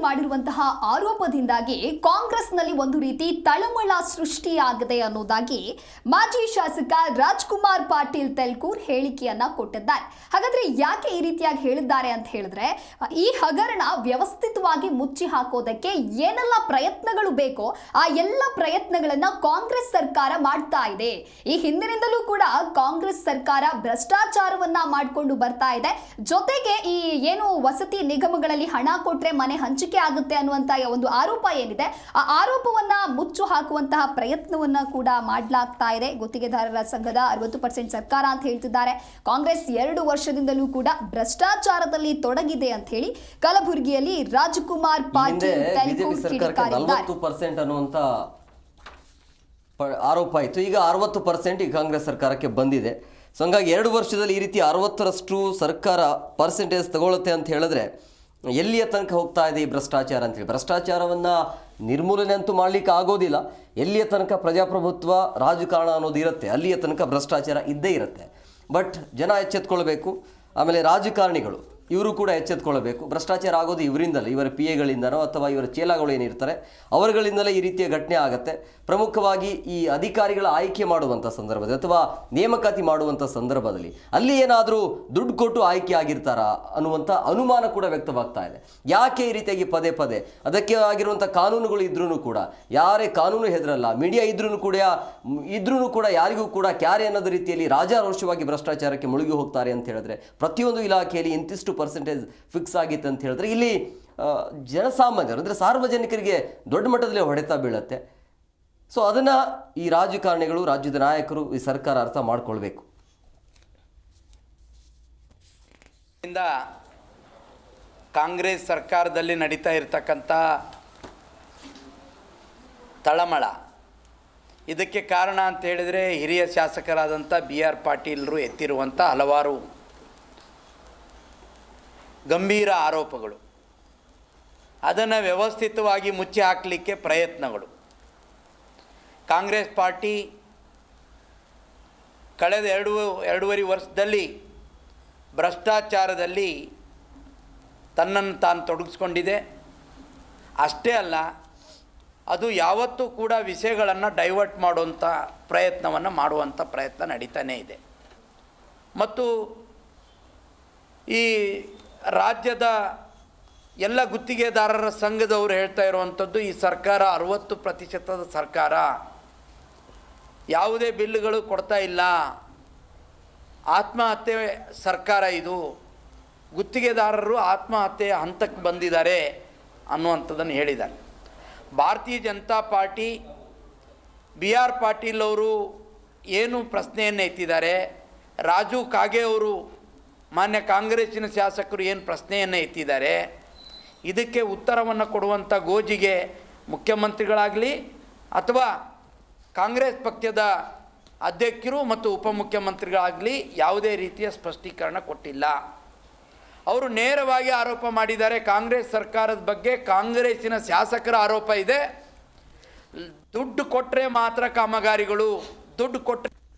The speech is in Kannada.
ಮಾಡಿರುವಂತಹ ಆರೋಪದಿಂದಾಗಿ ಕಾಂಗ್ರೆಸ್ನಲ್ಲಿ ಒಂದು ರೀತಿ ತಳಮಳ ಸೃಷ್ಟಿಯಾಗಿದೆ ಅನ್ನೋದಾಗಿ ಮಾಜಿ ಶಾಸಕ ರಾಜ್ಕುಮಾರ್ ಪಾಟೀಲ್ ತೆಲ್ಕೂರ್ ಹೇಳಿಕೆಯನ್ನ ಕೊಟ್ಟಿದ್ದಾರೆ. ಹಾಗಾದ್ರೆ ಯಾಕೆ ಈ ರೀತಿಯಾಗಿ ಹೇಳಿದ್ದಾರೆ ಅಂತ ಹೇಳಿದ್ರೆ, ಈ ಹಗರಣ ವ್ಯವಸ್ಥಿತವಾಗಿ ಮುಚ್ಚಿ ಹಾಕೋದಕ್ಕೆ ಏನೆಲ್ಲ ಪ್ರಯತ್ನಗಳು ಬೇಕೋ ಆ ಎಲ್ಲ ಪ್ರಯತ್ನಗಳನ್ನ ಕಾಂಗ್ರೆಸ್ ಸರ್ಕಾರ ಮಾಡ್ತಾ ಇದೆ. ಈ ಹಿಂದಿನಿಂದಲೂ ಕೂಡ ಕಾಂಗ್ರೆಸ್ ಸರ್ಕಾರ ಭ್ರಷ್ಟಾಚಾರವನ್ನ ಮಾಡಿಕೊಂಡು ಬರ್ತಾ ಇದೆ. ಜೊತೆಗೆ ಈ ಏನು ವಸತಿ ನಿಗಮಗಳಲ್ಲಿ ಹಣ ಕೊಟ್ರೆ ಮನೆ ಹಂಚಿಕೆ ಆಗುತ್ತೆ ಅನ್ನುವಂತ ಒಂದು ಆರೋಪ ಏನಿದೆ, ಆ ಆರೋಪವನ್ನ ಮುಚ್ಚು ಹಾಕುವಂತಹ ಪ್ರಯತ್ನವನ್ನ ಕೂಡ ಮಾಡಲಾಗ್ತಾ ಇದೆ. ಗುತ್ತಿಗೆದಾರರ ಸಂಘದ 60% ಸರ್ಕಾರ ಅಂತ ಹೇಳ್ತಿದ್ದಾರೆ. ಕಾಂಗ್ರೆಸ್ 2 ವರ್ಷದಿಂದಲೂ ಕೂಡ ಭ್ರಷ್ಟಾಚಾರದಲ್ಲಿ ತೊಡಗಿದೆ ಅಂತ ಹೇಳಿ ಕಲಬುರಗಿಯಲ್ಲಿ ರಾಜ್ಕುಮಾರ್ ಪಾಟೀಲ್ ತೆಲ್ಕೂರ್ ಕಿಡಿಕಾರಿದ್ದಾರೆ. 40% ಅನ್ನುವಂತ ಆರೋಪ ಆಯಿತು. ಈಗ 60% ಈ ಕಾಂಗ್ರೆಸ್ ಸರ್ಕಾರಕ್ಕೆ ಬಂದಿದೆ. ಸೊ ಹಂಗಾಗಿ 2 ವರ್ಷದಲ್ಲಿ ಈ ರೀತಿ 60ರಷ್ಟು ಸರ್ಕಾರ ಪರ್ಸೆಂಟೇಜ್ ತಗೊಳುತ್ತೆ ಅಂತ ಹೇಳಿದ್ರೆ ಎಲ್ಲಿಯ ತನಕ ಹೋಗ್ತಾ ಇದೆ ಈ ಭ್ರಷ್ಟಾಚಾರ ಅಂತೇಳಿ. ಭ್ರಷ್ಟಾಚಾರವನ್ನು ನಿರ್ಮೂಲನೆ ಅಂತೂ ಮಾಡಲಿಕ್ಕೆ ಆಗೋದಿಲ್ಲ. ಎಲ್ಲಿಯ ತನಕ ಪ್ರಜಾಪ್ರಭುತ್ವ ರಾಜಕಾರಣ ಅನ್ನೋದು ಇರುತ್ತೆ ಅಲ್ಲಿಯ ತನಕ ಭ್ರಷ್ಟಾಚಾರ ಇದ್ದೇ ಇರುತ್ತೆ. ಬಟ್ ಜನ ಎಚ್ಚೆತ್ಕೊಳ್ಬೇಕು. ಆಮೇಲೆ ರಾಜಕಾರಣಿಗಳು ಇವರು ಕೂಡ ಎಚ್ಚೆತ್ಕೊಳ್ಬೇಕು. ಭ್ರಷ್ಟಾಚಾರ ಆಗೋದು ಇವರಿಂದಲೇ, ಇವರ ಪಿ ಎಗಳಿಂದನೋ ಅಥವಾ ಇವರ ಚೇಲಾಗಳು ಏನಿರ್ತಾರೆ ಅವರುಗಳಿಂದಲೇ ಈ ರೀತಿಯ ಘಟನೆ ಆಗುತ್ತೆ. ಪ್ರಮುಖವಾಗಿ ಈ ಅಧಿಕಾರಿಗಳ ಆಯ್ಕೆ ಮಾಡುವಂಥ ಸಂದರ್ಭದಲ್ಲಿ ಅಥವಾ ನೇಮಕಾತಿ ಮಾಡುವಂಥ ಸಂದರ್ಭದಲ್ಲಿ ಅಲ್ಲಿ ಏನಾದರೂ ದುಡ್ಡು ಕೊಟ್ಟು ಆಯ್ಕೆ ಆಗಿರ್ತಾರಾ ಅನ್ನುವಂಥ ಅನುಮಾನ ಕೂಡ ವ್ಯಕ್ತವಾಗ್ತಾ ಇದೆ. ಯಾಕೆ ಈ ರೀತಿಯಾಗಿ ಪದೇ ಪದೇ ಅದಕ್ಕೆ ಆಗಿರುವಂಥ ಕಾನೂನುಗಳು ಇದ್ರೂ ಕೂಡ ಯಾರೇ ಕಾನೂನು ಹೆದರಲ್ಲ, ಮೀಡಿಯಾ ಇದ್ರೂ ಕೂಡ ಯಾರಿಗೂ ಕೂಡ ಕ್ಯಾರೆ ಅನ್ನೋದ ರೀತಿಯಲ್ಲಿ ರಾಜಾರೋಷವಾಗಿ ಭ್ರಷ್ಟಾಚಾರಕ್ಕೆ ಮುಳುಗಿ ಹೋಗ್ತಾರೆ ಅಂತ ಹೇಳಿದ್ರೆ ಪ್ರತಿಯೊಂದು ಇಲಾಖೆಯಲ್ಲಿ ಇಂತಿಷ್ಟು ಪರ್ಸೆಂಟೇಜ್ ಫಿಕ್ಸ್ ಆಗಿತ್ತು ಅಂತ ಹೇಳಿದ್ರೆ ಇಲ್ಲಿ ಜನಸಾಮಾನ್ಯರು ಅಂದರೆ ಸಾರ್ವಜನಿಕರಿಗೆ ದೊಡ್ಡ ಮಟ್ಟದಲ್ಲಿ ಹೊಡೆತ ಬೀಳುತ್ತೆ. ಸೊ ಅದನ್ನು ಈ ರಾಜಕಾರಣಿಗಳು, ರಾಜ್ಯದ ನಾಯಕರು, ಈ ಸರ್ಕಾರ ಅರ್ಥ ಮಾಡ್ಕೊಳ್ಬೇಕು. ಕಾಂಗ್ರೆಸ್ ಸರ್ಕಾರದಲ್ಲಿ ನಡೀತಾ ಇರತಕ್ಕಂಥ ತಳಮಳ ಇದಕ್ಕೆ ಕಾರಣ ಅಂತ ಹೇಳಿದರೆ ಹಿರಿಯ ಶಾಸಕರಾದಂಥ BR ಪಾಟೀಲರು ಎತ್ತಿರುವಂಥ ಹಲವಾರು ಗಂಭೀರ ಆರೋಪಗಳು, ಅದನ್ನು ವ್ಯವಸ್ಥಿತವಾಗಿ ಮುಚ್ಚಿ ಹಾಕಲಿಕ್ಕೆ ಪ್ರಯತ್ನಗಳು. ಕಾಂಗ್ರೆಸ್ ಪಾರ್ಟಿ ಕಳೆದ 2.5 ವರ್ಷದಲ್ಲಿ ಭ್ರಷ್ಟಾಚಾರದಲ್ಲಿ ತನ್ನನ್ನು ತಾನು ತೊಡಗಿಸ್ಕೊಂಡಿದೆ. ಅಷ್ಟೇ ಅಲ್ಲ, ಅದು ಯಾವತ್ತೂ ಕೂಡ ವಿಷಯಗಳನ್ನು ಡೈವರ್ಟ್ ಮಾಡುವಂಥ ಮಾಡುವಂಥ ಪ್ರಯತ್ನ ನಡೀತಾನೇ ಇದೆ. ಮತ್ತು ಈ ರಾಜ್ಯದ ಎಲ್ಲ ಗುತ್ತಿಗೆದಾರರ ಸಂಘದವರು ಹೇಳ್ತಾ ಇರುವಂಥದ್ದು, ಈ ಸರ್ಕಾರ 60% ಸರ್ಕಾರ ಯಾವುದೇ ಬಿಲ್ಗಳು ಕೊಡ್ತಾ ಇಲ್ಲ, ಆತ್ಮಹತ್ಯೆ ಸರ್ಕಾರ, ಇದು ಗುತ್ತಿಗೆದಾರರು ಆತ್ಮಹತ್ಯೆ ಹಂತಕ್ಕೆ ಬಂದಿದ್ದಾರೆ ಅನ್ನುವಂಥದ್ದನ್ನು ಹೇಳಿದ್ದಾರೆ. ಭಾರತೀಯ ಜನತಾ ಪಾರ್ಟಿ BR ಪಾಟೀಲ್ ಅವರು ಏನು ಪ್ರಶ್ನೆಯನ್ನು ಎತ್ತಿದ್ದಾರೆ, ರಾಜು ಕಾಗೆ ಅವರು ಮಾನ್ಯ ಕಾಂಗ್ರೆಸ್ಸಿನ ಶಾಸಕರು ಏನು ಪ್ರಶ್ನೆಯನ್ನು ಎತ್ತಿದ್ದಾರೆ, ಇದಕ್ಕೆ ಉತ್ತರವನ್ನು ಕೊಡುವಂಥ ಗೋಜಿಗೆ ಮುಖ್ಯಮಂತ್ರಿಗಳಾಗಲಿ ಅಥವಾ ಕಾಂಗ್ರೆಸ್ ಪಕ್ಷದ ಅಧ್ಯಕ್ಷರು ಮತ್ತು ಉಪಮುಖ್ಯಮಂತ್ರಿಗಳಾಗಲಿ ಯಾವುದೇ ರೀತಿಯ ಸ್ಪಷ್ಟೀಕರಣ ಕೊಟ್ಟಿಲ್ಲ. ಅವರು ನೇರವಾಗಿ ಆರೋಪ ಮಾಡಿದ್ದಾರೆ ಕಾಂಗ್ರೆಸ್ ಸರ್ಕಾರದ ಬಗ್ಗೆ. ಕಾಂಗ್ರೆಸ್ಸಿನ ಶಾಸಕರ ಆರೋಪ ಇದೆ, ದುಡ್ಡು ಕೊಟ್ಟರೆ ಮಾತ್ರ ಕಾಮಗಾರಿಗಳು, ದುಡ್ಡು ಕೊಟ್ಟರೆ